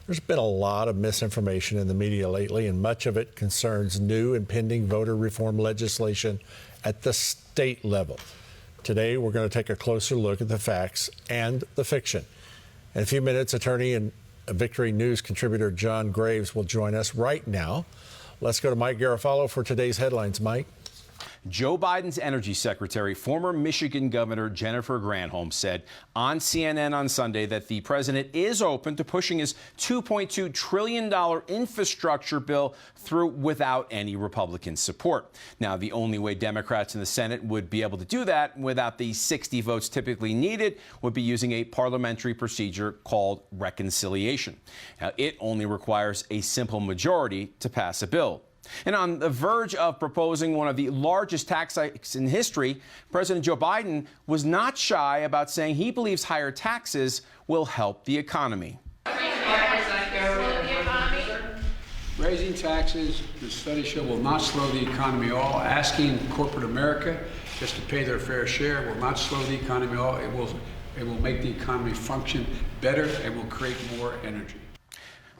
There's been a lot of misinformation in the media lately, and much of it concerns new and pending voter reform legislation at the state level. Today, we're going to take a closer look at the facts and the fiction. In a few minutes, attorney and Victory News contributor John Graves will join us right now. Let's go to Mike Garofalo for today's headlines. Mike. Joe Biden's energy secretary, former Michigan Governor Jennifer Granholm, said on CNN on Sunday that the president is open to pushing his $2.2 trillion infrastructure bill through without any Republican support. Now, the only way Democrats in the Senate would be able to do that without the 60 votes typically needed would be using a parliamentary procedure called reconciliation. Now, it only requires a simple majority to pass a bill. And on the verge of proposing one of the largest tax hikes in history, President Joe Biden was not shy about saying he believes higher taxes will help the economy. Raising taxes, the studies show, will not slow the economy at all. Asking corporate America just to pay their fair share will not slow the economy at all. It will make the economy function better and will create more energy.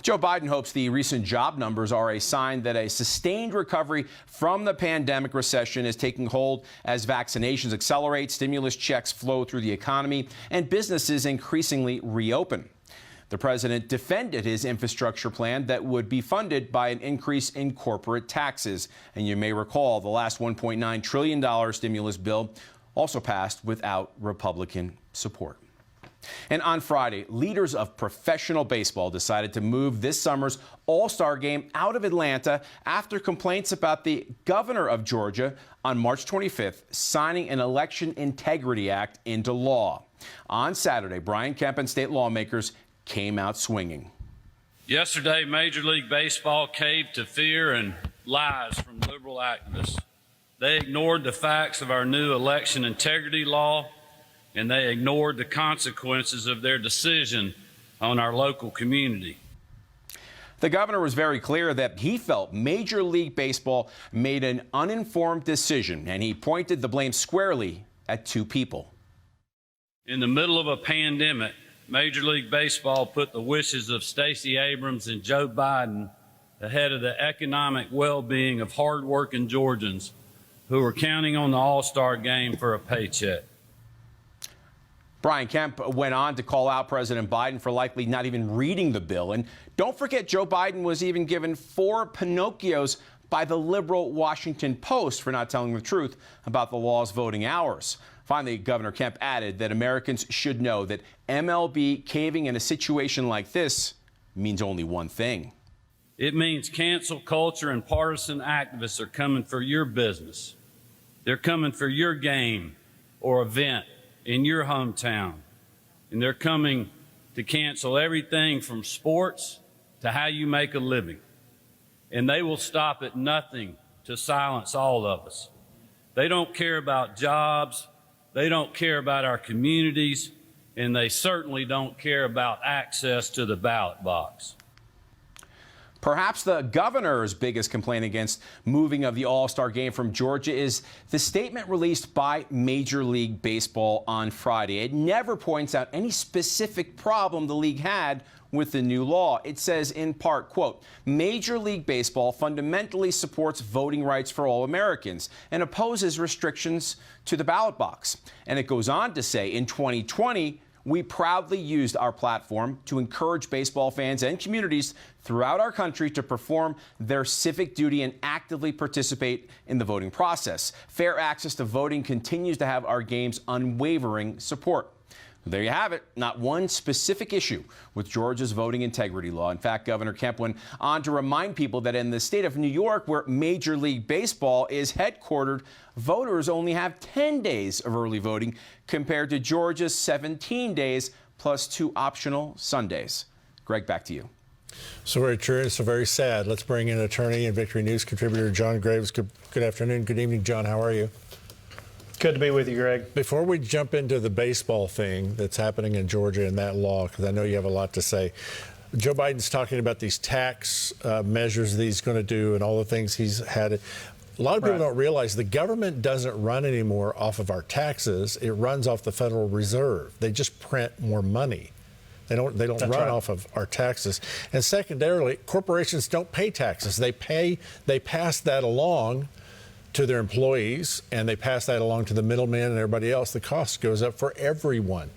Joe Biden hopes the recent job numbers are a sign that a sustained recovery from the pandemic recession is taking hold as vaccinations accelerate, stimulus checks flow through the economy, and businesses increasingly reopen. The president defended his infrastructure plan that would be funded by an increase in corporate taxes. And you may recall the last $1.9 trillion stimulus bill also passed without Republican support. And on Friday, leaders of professional baseball decided to move this summer's All-Star game out of Atlanta after complaints about the governor of Georgia on March 25th signing an Election Integrity Act into law. On Saturday, Brian Kemp and state lawmakers came out swinging. Yesterday, Major League Baseball caved to fear and lies from liberal activists. They ignored the facts of our new election integrity law, and they ignored the consequences of their decision on our local community. The governor was very clear that he felt Major League Baseball made an uninformed decision, and he pointed the blame squarely at two people. In the middle of a pandemic, Major League Baseball put the wishes of Stacey Abrams and Joe Biden ahead of the economic well-being of hard-working Georgians who are counting on the All-Star game for a paycheck. Brian Kemp went on to call out President Biden for likely not even reading the bill. And don't forget, Joe Biden was even given 4 Pinocchios by the liberal Washington Post for not telling the truth about the law's voting hours. Finally, Governor Kemp added that Americans should know that MLB caving in a situation like this means only one thing. It means cancel culture and partisan activists are coming for your business. They're coming for your game or event in your hometown, and they're coming to cancel everything from sports to how you make a living. And they will stop at nothing to silence all of us. They don't care about jobs, they don't care about our communities, and they certainly don't care about access to the ballot box. Perhaps the governor's biggest complaint against moving of the All-Star game from Georgia is the statement released by Major League Baseball on Friday. It never points out any specific problem the league had with the new law. It says in part, quote, Major League Baseball fundamentally supports voting rights for all Americans and opposes restrictions to the ballot box. And it goes on to say in 2020, we proudly used our platform to encourage baseball fans and communities throughout our country to perform their civic duty and actively participate in the voting process. Fair access to voting continues to have our game's unwavering support. There you have it. Not one specific issue with Georgia's voting integrity law. In fact, Governor Kemp went on to remind people that in the state of New York, where Major League Baseball is headquartered, voters only have 10 days of early voting compared to Georgia's 17 days plus 2 optional Sundays. Greg, back to you. So very true. So very sad. Let's bring in attorney and Victory News contributor John Graves. Good afternoon. Good evening, John. How are you? Good to be with you, Greg. Before we jump into the baseball thing that's happening in Georgia and that law, because I know you have a lot to say, Joe Biden's talking about these tax measures that he's going to do and all the things he's had. A lot of people don't realize the government doesn't run anymore off of our taxes. It runs off the Federal Reserve. They just print more money. They don't That's run right. off of our taxes. And secondarily, corporations don't pay taxes. They pass that along to their employees, and they pass that along to the middlemen and everybody else. The cost goes up for everyone.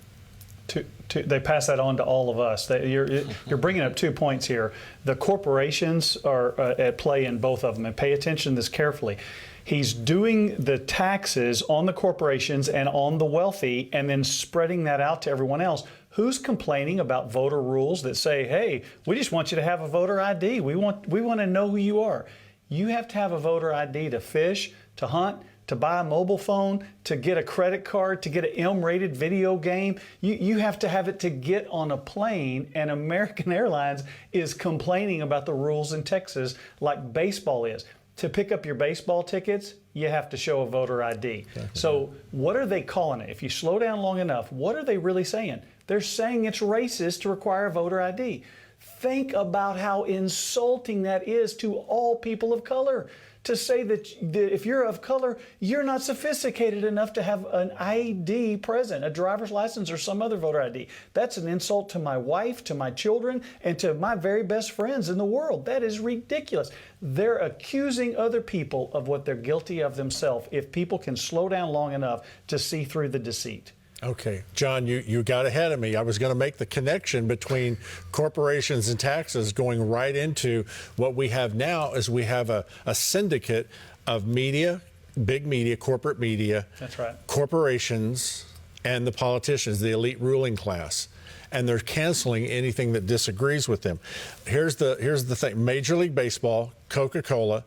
They pass that on to all of us. You're bringing up 2 points here. The corporations are at play in both of them, and pay attention to this carefully. He's doing the taxes on the corporations and on the wealthy, and then spreading that out to everyone else. Who's complaining about voter rules that say, hey, we just want you to have a voter ID. We want to know who you are. You have to have a voter ID to fish, to hunt, to buy a mobile phone, to get a credit card, to get an M-rated video game. You have to have it to get on a plane, and American Airlines is complaining about the rules in Texas like baseball is. To pick up your baseball tickets, you have to show a voter ID. So what are they calling it? If you slow down long enough, what are they really saying? They're saying it's racist to require a voter ID. Think about how insulting that is to all people of color. To say that if you're of color, you're not sophisticated enough to have an ID present, a driver's license or some other voter ID. That's an insult to my wife, to my children, and to my very best friends in the world. That is ridiculous. They're accusing other people of what they're guilty of themselves if people can slow down long enough to see through the deceit. Okay, John, you got ahead of me. I was going to make the connection between corporations and taxes going right into what we have now is we have a syndicate of media, big media, corporate media. That's right. Corporations and the politicians, the elite ruling class. And they're canceling anything that disagrees with them. Here's the thing. Major League Baseball, Coca-Cola,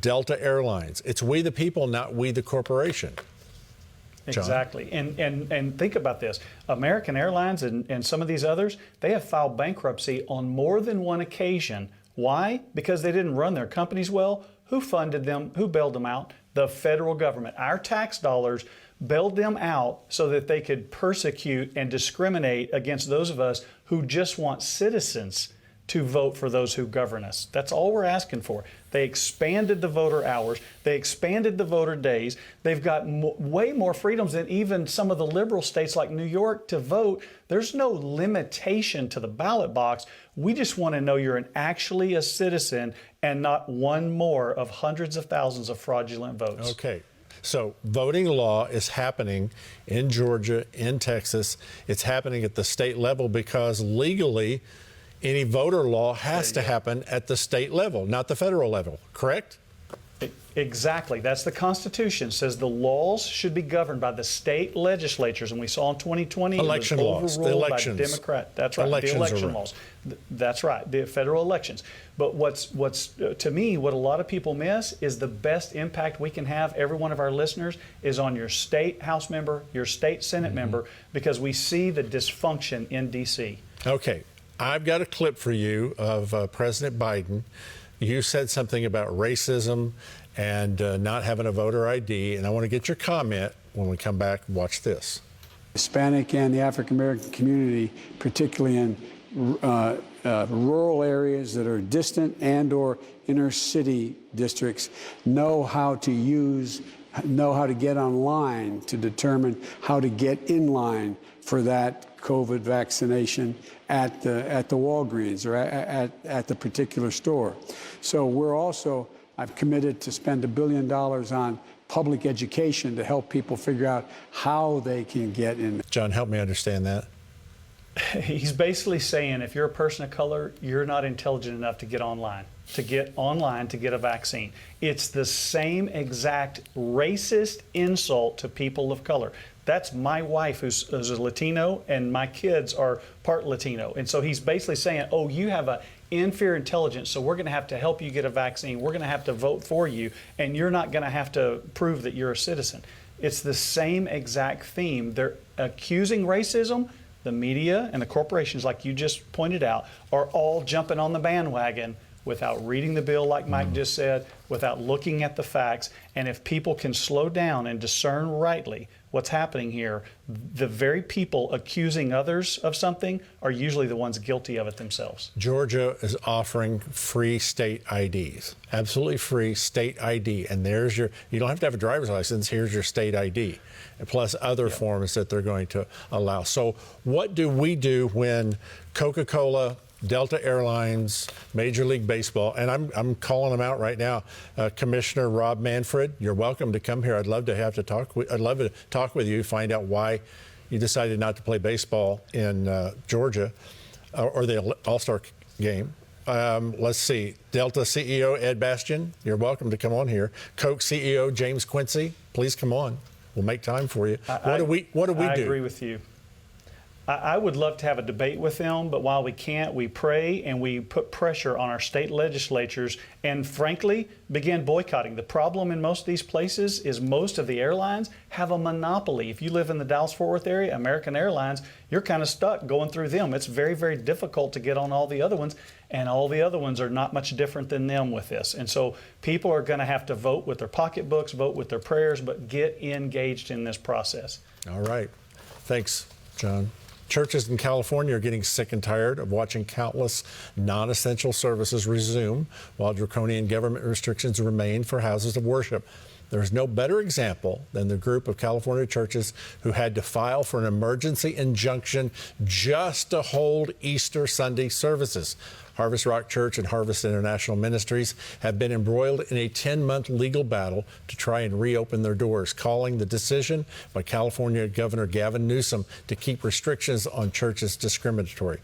Delta Airlines. It's we the people, not we the corporation. John? Exactly. And think about this. American Airlines and some of these others, they have filed bankruptcy on more than one occasion. Why? Because they didn't run their companies well. Who funded them? Who bailed them out? The federal government. Our tax dollars bailed them out so that they could persecute and discriminate against those of us who just want citizens to vote for those who govern us. That's all we're asking for. They expanded the voter hours. They expanded the voter days. They've got way more freedoms than even some of the liberal states like New York to vote. There's no limitation to the ballot box. We just want to know you're actually a citizen and not one more of hundreds of thousands of fraudulent votes. Okay. So voting law is happening in Georgia, in Texas. It's happening at the state level because legally, any voter law has to happen at the state level, not the federal level, correct? Exactly. That's the Constitution. It says the laws should be governed by the state legislatures. And we saw in 2020 election it was laws, the overruled elections. by Democrat. That's right. Elections the election are laws. That's right. The federal elections. But what's to me, what a lot of people miss is the best impact we can have, every one of our listeners, is on your state House member, your state Senate member, because we see the dysfunction in D.C. Okay. I've got a clip for you of President Biden. You said something about racism and not having a voter ID, and I want to get your comment when we come back. Watch this. Hispanic and the African American community, particularly in rural areas that are distant and or inner city districts, know how to get online to determine how to get in line for that COVID vaccination at the Walgreens or at the particular store. So I've committed to spend $1 billion on public education to help people figure out how they can get in. John, help me understand that. He's basically saying if you're a person of color, you're not intelligent enough to get online to get a vaccine. It's the same exact racist insult to people of color. That's my wife who's a Latino, and my kids are part Latino. And so he's basically saying, oh, you have an inferior intelligence, so we're going to have to help you get a vaccine. We're going to have to vote for you, and you're not going to have to prove that you're a citizen. It's the same exact theme. They're accusing racism. The media and the corporations, like you just pointed out, are all jumping on the bandwagon without reading the bill, like Mike just said, without looking at the facts. And if people can slow down and discern rightly, what's happening here, the very people accusing others of something are usually the ones guilty of it themselves. Georgia is offering free state IDs, absolutely free state ID. And there's you don't have to have a driver's license. Here's your state ID, and plus other forms that they're going to allow. So what do we do when Coca-Cola, Delta Airlines, Major League Baseball, and I'm calling them out right now. Commissioner Rob Manfred, you're welcome to come here. I'd love to talk with you, find out why you decided not to play baseball in Georgia or the All-Star game. Let's see. Delta CEO Ed Bastian, you're welcome to come on here. Coke CEO James Quincy, please come on. We'll make time for you. What do we do? I agree with you. I would love to have a debate with them, but while we can't, we pray and we put pressure on our state legislatures and, frankly, begin boycotting. The problem in most of these places is most of the airlines have a monopoly. If you live in the Dallas-Fort Worth area, American Airlines, you're kind of stuck going through them. It's very, very difficult to get on all the other ones, and all the other ones are not much different than them with this. And so people are going to have to vote with their pocketbooks, vote with their prayers, but get engaged in this process. All right. Thanks, John. Churches in California are getting sick and tired of watching countless non-essential services resume while draconian government restrictions remain for houses of worship. There's no better example than the group of California churches who had to file for an emergency injunction just to hold Easter Sunday services. Harvest Rock Church and Harvest International Ministries have been embroiled in a 10-month legal battle to try and reopen their doors, calling the decision by California Governor Gavin Newsom to keep restrictions on churches discriminatory.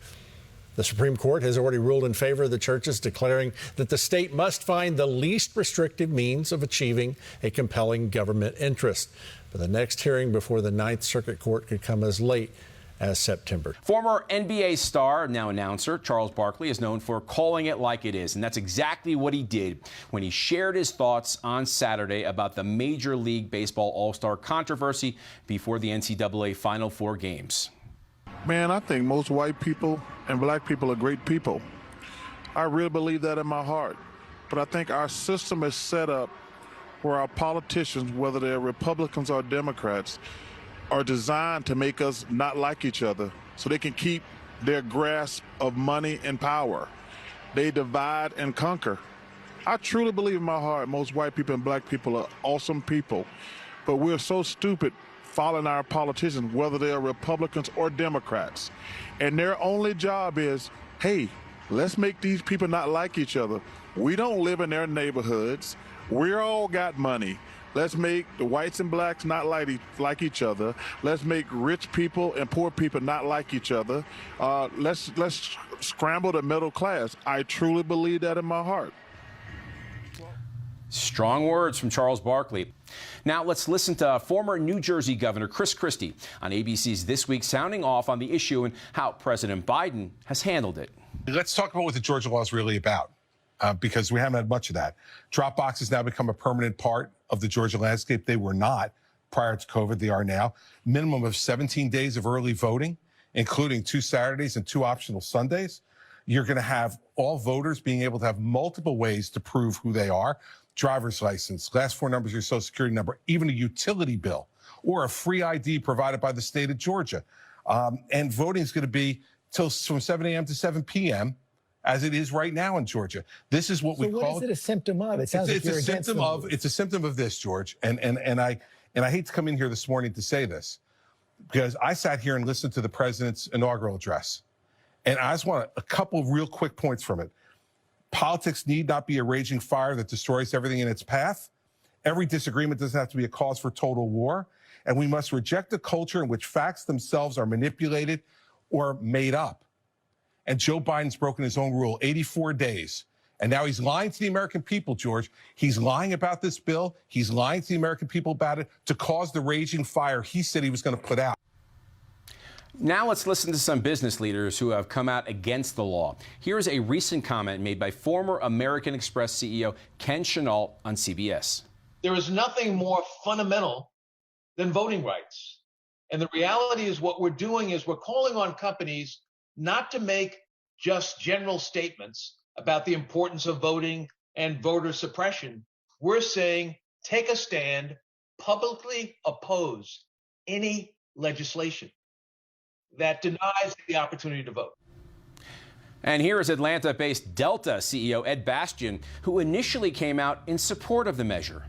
The Supreme Court has already ruled in favor of the churches, declaring that the state must find the least restrictive means of achieving a compelling government interest. But the next hearing before the Ninth Circuit Court could come as late as September. Former NBA star, now announcer, Charles Barkley is known for calling it like it is, and that's exactly what he did when he shared his thoughts on Saturday about the Major League Baseball All-Star controversy before the NCAA Final Four games. Man, I think most white people and black people are great people. I really believe that in my heart. But I think our system is set up where our politicians, whether they're Republicans or Democrats, are designed to make us not like each other so they can keep their grasp of money and power. They divide and conquer. I truly believe in my heart most white people and black people are awesome people, but we're so stupid following our politicians, whether they're Republicans or Democrats. And their only job is, hey, let's make these people not like each other. We don't live in their neighborhoods. We all got money. Let's make the whites and blacks not like each other. Let's make rich people and poor people not like each other. Let's scramble the middle class. I truly believe that in my heart. Strong words from Charles Barkley. Now let's listen to former New Jersey Governor Chris Christie on ABC's This Week, sounding off on the issue and how President Biden has handled it. Let's talk about what the Georgia law is really about, because we haven't had much of that. Drop boxes now become a permanent part of the Georgia landscape. They were not prior to COVID. They are now. Minimum of 17 days of early voting, including 2 Saturdays and 2 optional Sundays. You're going to have all voters being able to have multiple ways to prove who they are. Driver's license, last 4 numbers of your social security number, even a utility bill, or a free ID provided by the state of Georgia. And voting is going to be from 7 a.m. to 7 p.m., as it is right now in Georgia. This is what we call. So what is it a symptom of? It sounds like you're against them. It's a symptom of this, George. And I hate to come in here this morning to say this, because I sat here and listened to the president's inaugural address, and I just want a couple of real quick points from it. Politics need not be a raging fire that destroys everything in its path. Every disagreement doesn't have to be a cause for total war. And we must reject a culture in which facts themselves are manipulated or made up. And Joe Biden's broken his own rule, 84 days. And now he's lying to the American people, George. He's lying about this bill. He's lying to the American people about it to cause the raging fire he said he was going to put out. Now let's listen to some business leaders who have come out against the law. Here's a recent comment made by former American Express CEO Ken Chenault on CBS. There is nothing more fundamental than voting rights. And the reality is what we're doing is we're calling on companies not to make just general statements about the importance of voting and voter suppression. We're saying take a stand, publicly oppose any legislation that denies the opportunity to vote. And here is Atlanta-based Delta CEO Ed Bastian, who initially came out in support of the measure.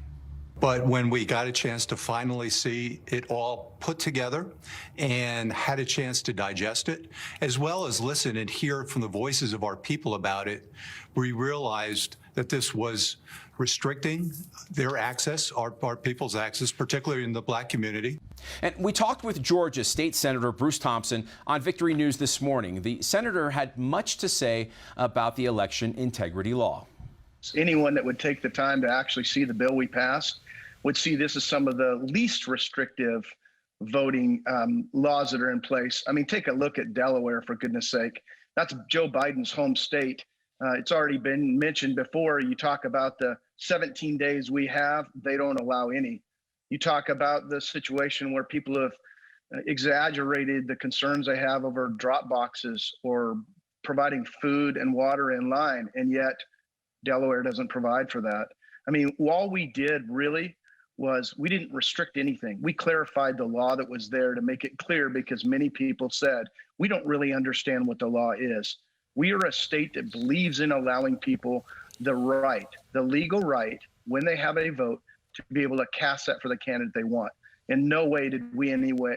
But when we got a chance to finally see it all put together and had a chance to digest it, as well as listen and hear from the voices of our people about it, we realized that this was restricting their access, our people's access, particularly in the Black community. And we talked with Georgia State Senator Bruce Thompson on Victory News this morning. The senator had much to say about the election integrity law. Anyone that would take the time to actually see the bill we passed would see this as some of the least restrictive voting laws that are in place. I mean, take a look at Delaware, for goodness sake. That's Joe Biden's home state. It's already been mentioned before. You talk about the 17 days we have, they don't allow any. You talk about the situation where people have exaggerated the concerns they have over drop boxes or providing food and water in line, and yet Delaware doesn't provide for that. I mean, all we did really was we didn't restrict anything. We clarified the law that was there to make it clear, because many people said, we don't really understand what the law is. We are a state that believes in allowing people the right, the legal right, when they have a vote, to be able to cast that for the candidate they want. In no way did we in any way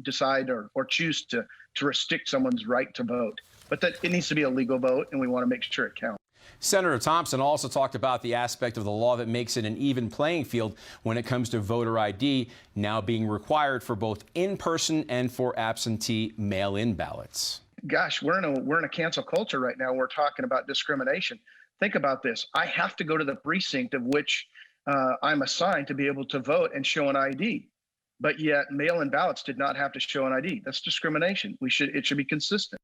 decide or choose to restrict someone's right to vote. But that it needs to be a legal vote, and we want to make sure it counts. Senator Thompson also talked about the aspect of the law that makes it an even playing field when it comes to voter ID now being required for both in-person and for absentee mail-in ballots. Gosh, we're in a cancel culture right now. We're talking about discrimination. Think about this. I have to go to the precinct of which I'm assigned to be able to vote and show an ID. But yet mail-in ballots did not have to show an ID. That's discrimination. It should be consistent.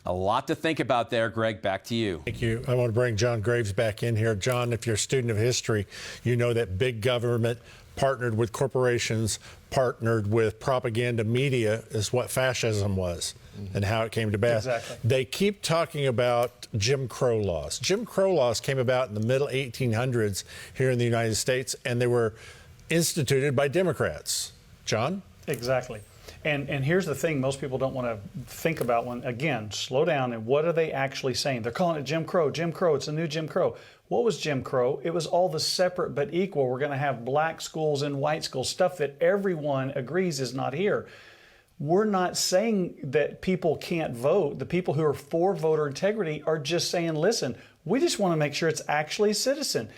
A lot to think about there, Greg. Back to you. Thank you. I want to bring John Graves back in here. John, if you're a student of history, you know that big government partnered with corporations, partnered with propaganda media is what fascism was and how it came to pass. Exactly. They keep talking about Jim Crow laws. Jim Crow laws came about in the middle 1800s here in the United States, and they were instituted by Democrats. John? Exactly. And here's the thing most people don't want to think about when, again, slow down, and what are they actually saying? They're calling it Jim Crow. Jim Crow, it's a new Jim Crow. What was Jim Crow? It was all the separate but equal. We're going to have black schools and white schools, stuff that everyone agrees is not here. We're not saying that people can't vote. The people who are for voter integrity are just saying, listen, we just want to make sure it's actually a citizen.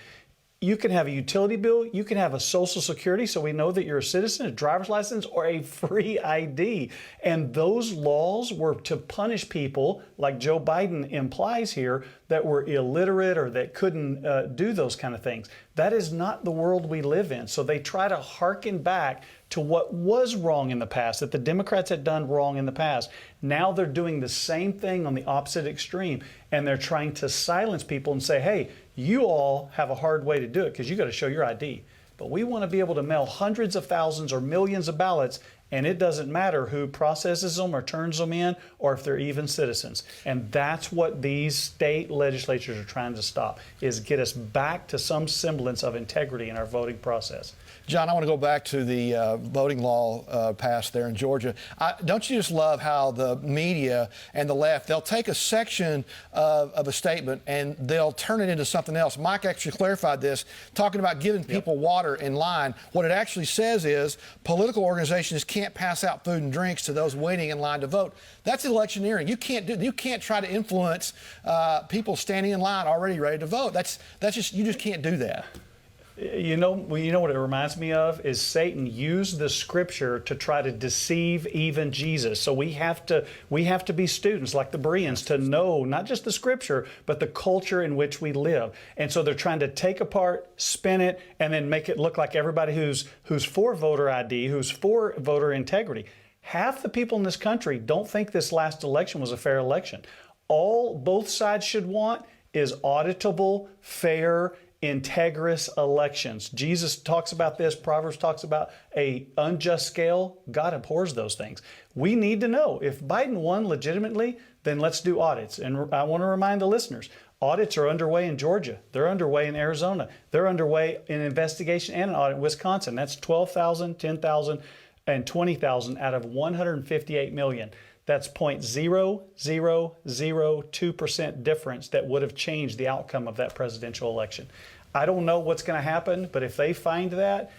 You can have a utility bill, you can have a social security so we know that you're a citizen, a driver's license, or a free ID. And those laws were to punish people, like Joe Biden implies here, that were illiterate or that couldn't do those kind of things. That is not the world we live in. So they try to hearken back to what was wrong in the past, that the Democrats had done wrong in the past. Now they're doing the same thing on the opposite extreme, and they're trying to silence people and say, hey, you all have a hard way to do it because you got to show your ID. But we want to be able to mail hundreds of thousands or millions of ballots, and it doesn't matter who processes them or turns them in or if they're even citizens. And that's what these state legislatures are trying to stop, is get us back to some semblance of integrity in our voting process. John, I want to go back to the voting law passed there in Georgia. Don't you just love how the media and the left, they'll take a section of a statement and they'll turn it into something else. Mike actually clarified this, talking about giving people water in line. What it actually says is political organizations can't pass out food and drinks to those waiting in line to vote. That's electioneering. You can't try to influence people standing in line already ready to vote. You just can't do that. You know what it reminds me of is Satan used the scripture to try to deceive even Jesus. So we have to be students like the Bereans to know not just the scripture, but the culture in which we live. And so they're trying to take apart, spin it, and then make it look like everybody who's for voter ID, who's for voter integrity. Half the people in this country don't think this last election was a fair election. All both sides should want is auditable, fair, integrous elections. Jesus talks about this. Proverbs talks about a unjust scale. God abhors those things. We need to know if Biden won legitimately, then let's do audits. And I want to remind the listeners, audits are underway in Georgia. They're underway in Arizona. They're underway in investigation and an audit in Wisconsin. That's 12,000, 10,000. 420,000 out of 158 million. That's 0.0002% difference that would have changed the outcome of that presidential election. I don't know what's going to happen, but if they find that,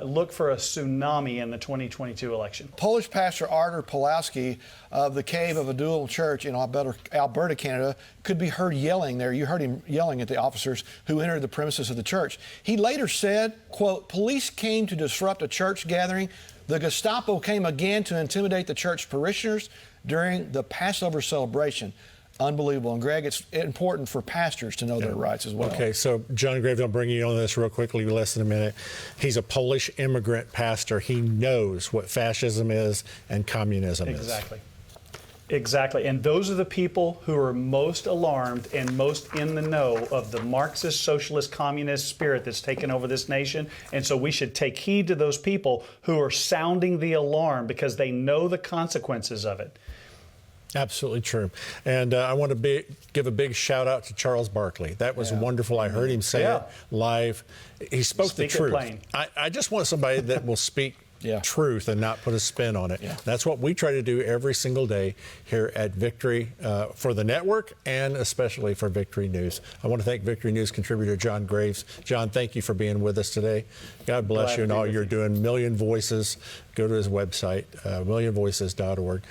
look for a tsunami in the 2022 election. Polish pastor Artur Pawlowski of the Cave of Adullam Church in Alberta, Canada, could be heard yelling there. You heard him yelling at the officers who entered the premises of the church. He later said, quote, "Police came to disrupt a church gathering. The Gestapo came again to intimidate the church parishioners during the Passover celebration." Unbelievable. And Greg, it's important for pastors to know their rights as well. Okay, so John Graves, I'll bring you on this real quickly, less than a minute. He's a Polish immigrant pastor. He knows what fascism is and communism is. Exactly. And those are the people who are most alarmed and most in the know of the Marxist, socialist, communist spirit that's taken over this nation. And so we should take heed to those people who are sounding the alarm because they know the consequences of it. Absolutely true. And I want to give a big shout out to Charles Barkley. That was wonderful. I heard him say it live. He spoke the truth. I just want somebody that will speak truth and not put a spin on it. That's what we try to do every single day here at Victory for the network and especially for Victory News. I want to thank Victory News contributor John Graves. John, thank you for being with us today. God bless you and all you're doing. Million Voices. Go to his website, millionvoices.org.